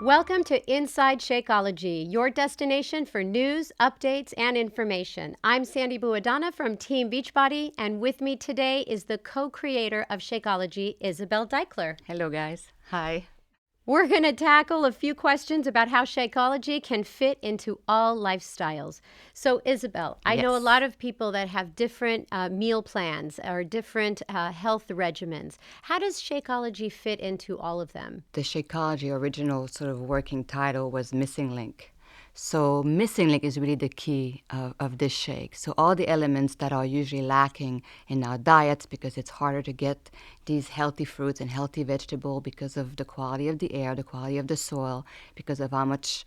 Welcome to Inside Shakeology, your destination for news, updates, and information. I'm Sandy Buadana from Team Beachbody, and with me today is the co-creator of Shakeology, Isabelle Daikeler. Hello, guys. Hi. We're going to tackle a few questions about how Shakeology can fit into all lifestyles. So, Isabelle, I know a Yes. lot of people that have different meal plans or different health regimens. How does Shakeology fit into all of them? The Shakeology original sort of working title was Missing Link. So missing link is really the key of this shake. So all the elements that are usually lacking in our diets because it's harder to get these healthy fruits and healthy vegetable because of the quality of the air, the quality of the soil, because of how much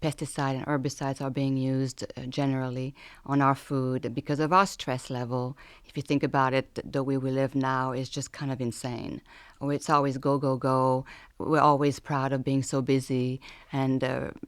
pesticide and herbicides are being used generally on our food, because of our stress level. If you think about it, the way we live now is just kind of insane. It's always go, go, go. We're always proud of being so busy and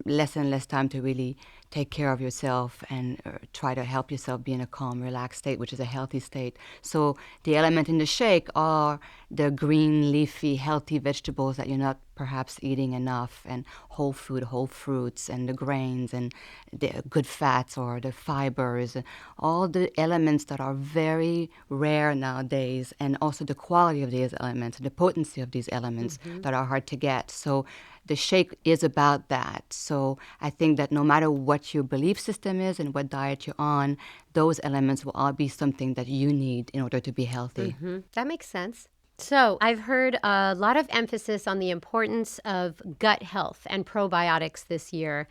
less and less time to really take care of yourself and try to help yourself be in a calm, relaxed state, which is a healthy state. So the element in the shake are the green, leafy, healthy vegetables that you're not perhaps eating enough, and whole food, whole fruits, and the grains, and the good fats or the fibers, all the elements that are very rare nowadays, and also the quality of these elements, the potency of these elements that are hard to get. So the shake is about that. So I think that no matter what your belief system is and what diet you're on, those elements will all be something that you need in order to be healthy. That makes sense. So, I've heard a lot of emphasis on the importance of gut health and probiotics this year.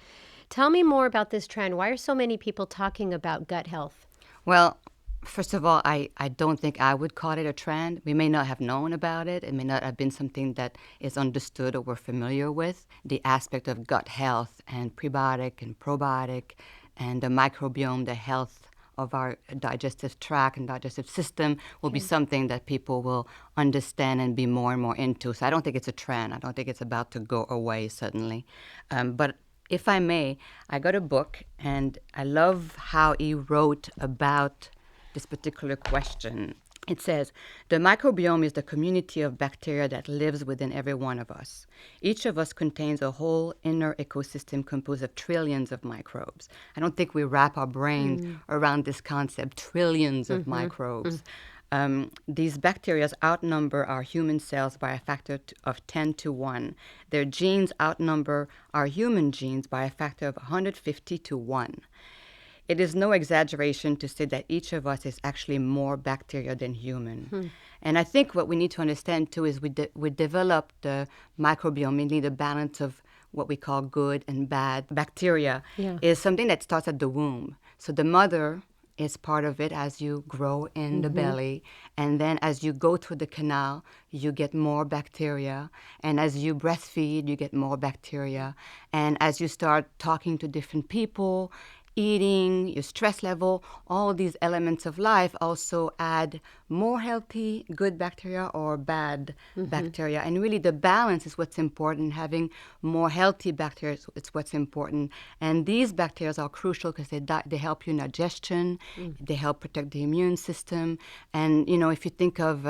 Tell me more about this trend. Why are so many people talking about gut health? Well, first of all, I don't think I would call it a trend. We may not have known about it. It may not have been something that is understood or we're familiar with. The aspect of gut health and prebiotic and probiotic and the microbiome, the health of our digestive tract and digestive system will be something that people will understand and be more and more into. So I don't think it's a trend. I don't think it's about to go away suddenly. But if I may, I got a book, and I love how he wrote about this particular question. It says, the microbiome is the community of bacteria that lives within every one of us. Each of us contains a whole inner ecosystem composed of trillions of microbes. I don't think we wrap our brains around this concept, trillions of microbes. These bacteria outnumber our human cells by a factor of 10 to 1. Their genes outnumber our human genes by a factor of 150 to 1. It is no exaggeration to say that each of us is actually more bacteria than human. And I think what we need to understand, too, is we develop the microbiome, mainly the balance of what we call good and bad bacteria, is something that starts at the womb. So the mother is part of it as you grow in the belly. And then as you go through the canal, you get more bacteria. And as you breastfeed, you get more bacteria. And as you start talking to different people, eating, your stress level, all these elements of life also add more healthy, good bacteria or bad bacteria. And really the balance is what's important. Having more healthy bacteria is what's important. And these bacteria are crucial because they help you in digestion, they help protect the immune system. And, you know, if you think of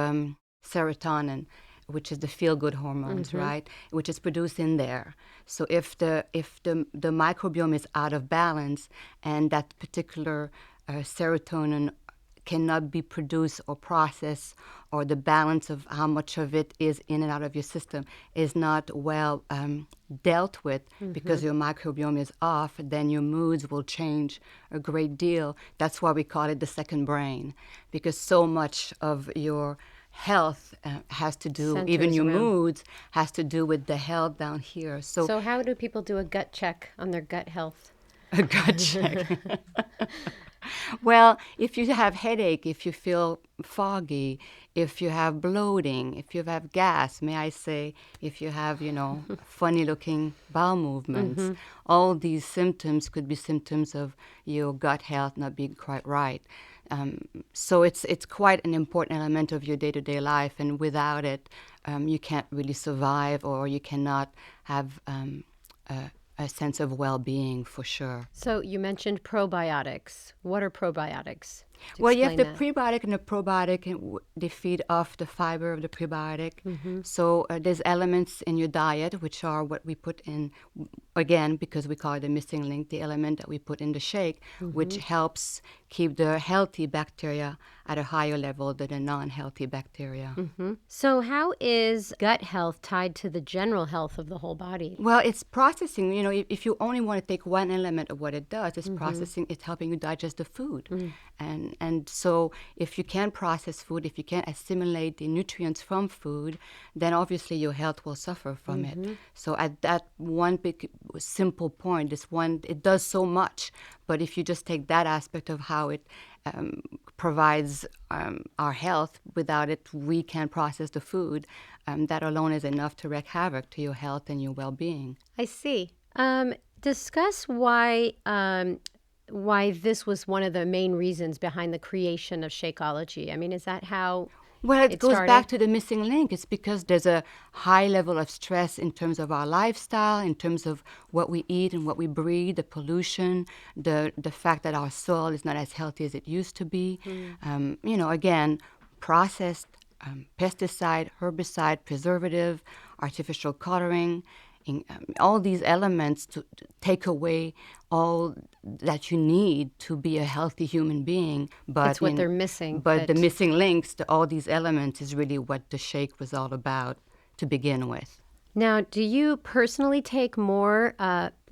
serotonin, which is the feel-good hormones, right? Which is produced in there. So if the microbiome is out of balance and that particular serotonin cannot be produced or processed, or the balance of how much of it is in and out of your system is not well dealt with because your microbiome is off, then your moods will change a great deal. That's why we call it the second brain, because so much of your health has to do, even Centers your around. moods, has to do with the health down here. So, how do people do a gut check on their gut health? A gut check. Well, if you have headache, if you feel foggy, if you have bloating, if you have gas, may I say, if you have, funny looking bowel movements, all these symptoms could be symptoms of your gut health not being quite right. So it's quite an important element of your day-to-day life, and without it, you can't really survive, or you cannot have a sense of well-being for sure. So, you mentioned probiotics. What are probiotics? Well, you have Explain the that. prebiotic and the probiotic, and they feed off the fiber of the prebiotic. So there's elements in your diet, which are what we put in, again, because we call it the missing link, the element that we put in the shake, which helps keep the healthy bacteria at a higher level than the non-healthy bacteria. So, how is gut health tied to the general health of the whole body? Well, it's processing. If you only want to take one element of what it does, it's processing. It's helping you digest the food, and so if you can't process food, if you can't assimilate the nutrients from food, then obviously your health will suffer from it. So at that one big simple point, this one it does so much, but if you just take that aspect of how it provides our health, without it, we can't process the food. That alone is enough to wreak havoc to your health and your well-being. I see. Discuss why this was one of the main reasons behind the creation of Shakeology. I mean, is that how Well, it it goes started? back to the missing link. It's because there's a high level of stress in terms of our lifestyle, in terms of what we eat and what we breathe, the pollution, the fact that our soil is not as healthy as it used to be. Again, processed pesticide, herbicide, preservative, artificial coloring, all these elements to take away all that you need to be a healthy human being. But It's what they're missing. But the missing links to all these elements is really what the shake was all about to begin with. Now, do you personally take more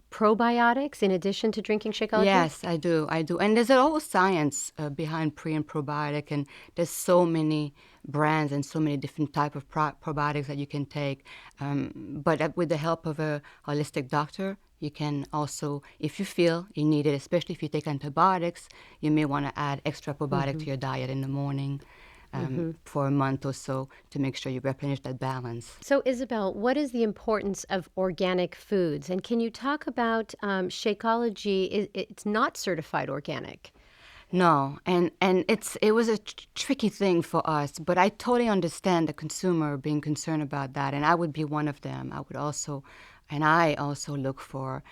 probiotics in addition to drinking Shakeology? Yes, I do. And there's a whole science behind pre and probiotic, and there's so many brands and so many different type of probiotics that you can take. But with the help of a holistic doctor, you can also, if you feel you need it, especially if you take antibiotics, you may want to add extra probiotic to your diet in the morning. For a month or so to make sure you replenish that balance. So, Isabelle, what is the importance of organic foods? And can you talk about Shakeology? It's not certified organic. No, and it was a tricky thing for us, but I totally understand the consumer being concerned about that, and I would be one of them. I also look for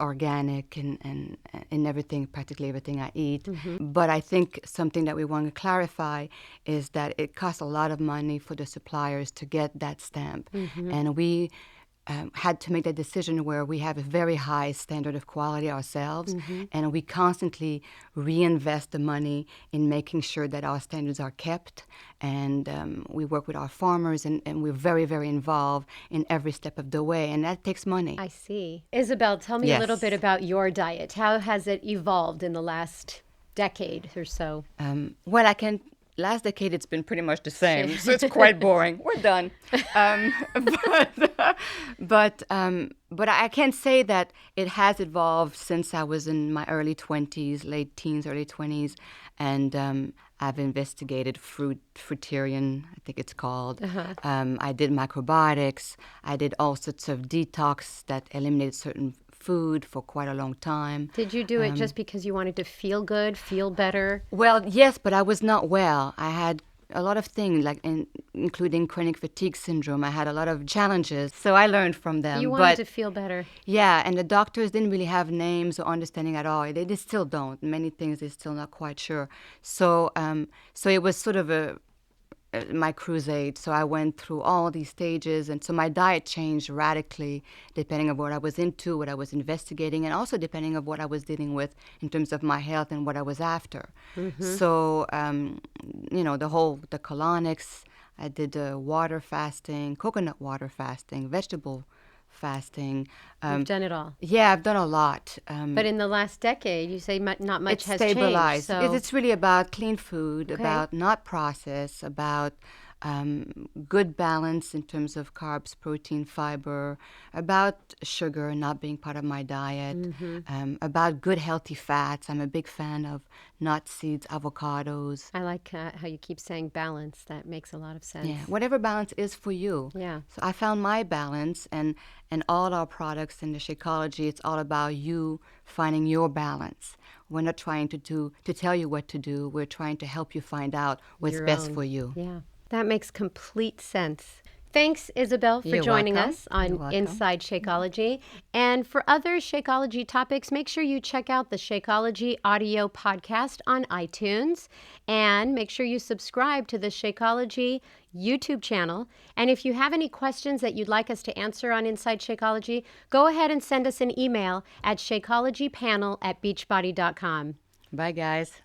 organic and in everything, practically everything I eat. But I think something that we want to clarify is that it costs a lot of money for the suppliers to get that stamp, and we had to make that decision where we have a very high standard of quality ourselves, and we constantly reinvest the money in making sure that our standards are kept. And we work with our farmers, and we're very, very involved in every step of the way, and that takes money. I see. Isabelle, tell me a little Yes. bit about your diet. How has it evolved in the last decade or so? Well, last decade it's been pretty much the same, so it's quite boring. We're done. But I can say that it has evolved since I was in my early 20s, late teens, early 20s, and I've investigated fruitarian, I think it's called. I did microbiotics. I did all sorts of detox that eliminated certain food for quite a long time. Did you do it just because you wanted to feel good, feel better? Well, yes, but I was not well. I had a lot of things, including chronic fatigue syndrome. I had a lot of challenges, so I learned from them. You wanted to feel better. Yeah, and the doctors didn't really have names or understanding at all. They still don't. Many things they're still not quite sure. So it was sort of my crusade. So I went through all these stages, and so my diet changed radically depending on what I was into, what I was investigating, and also depending on what I was dealing with in terms of my health and what I was after. So the colonics. I did water fasting, coconut water fasting, vegetable fasting. You've done it all. Yeah, I've done a lot. But in the last decade, you say not much It's has stabilized. changed. So It's really about clean food, Okay. about not processed, about good balance in terms of carbs, protein, fiber, about sugar not being part of my diet, about good healthy fats. I'm a big fan of nuts, seeds, avocados. I like how you keep saying balance. That makes a lot of sense. Yeah, whatever balance is for you. Yeah. So I found my balance, and all our products in the Shakeology, it's all about you finding your balance. We're not trying to tell you what to do. We're trying to help you find out what's Your best own. for you. Yeah. That makes complete sense. Thanks, Isabelle, for You're joining welcome. us You're on welcome. Inside Shakeology. And for other Shakeology topics, make sure you check out the Shakeology audio podcast on iTunes. And make sure you subscribe to the Shakeology YouTube channel. And if you have any questions that you'd like us to answer on Inside Shakeology, go ahead and send us an email at shakeologypanel@beachbody.com. Bye, guys.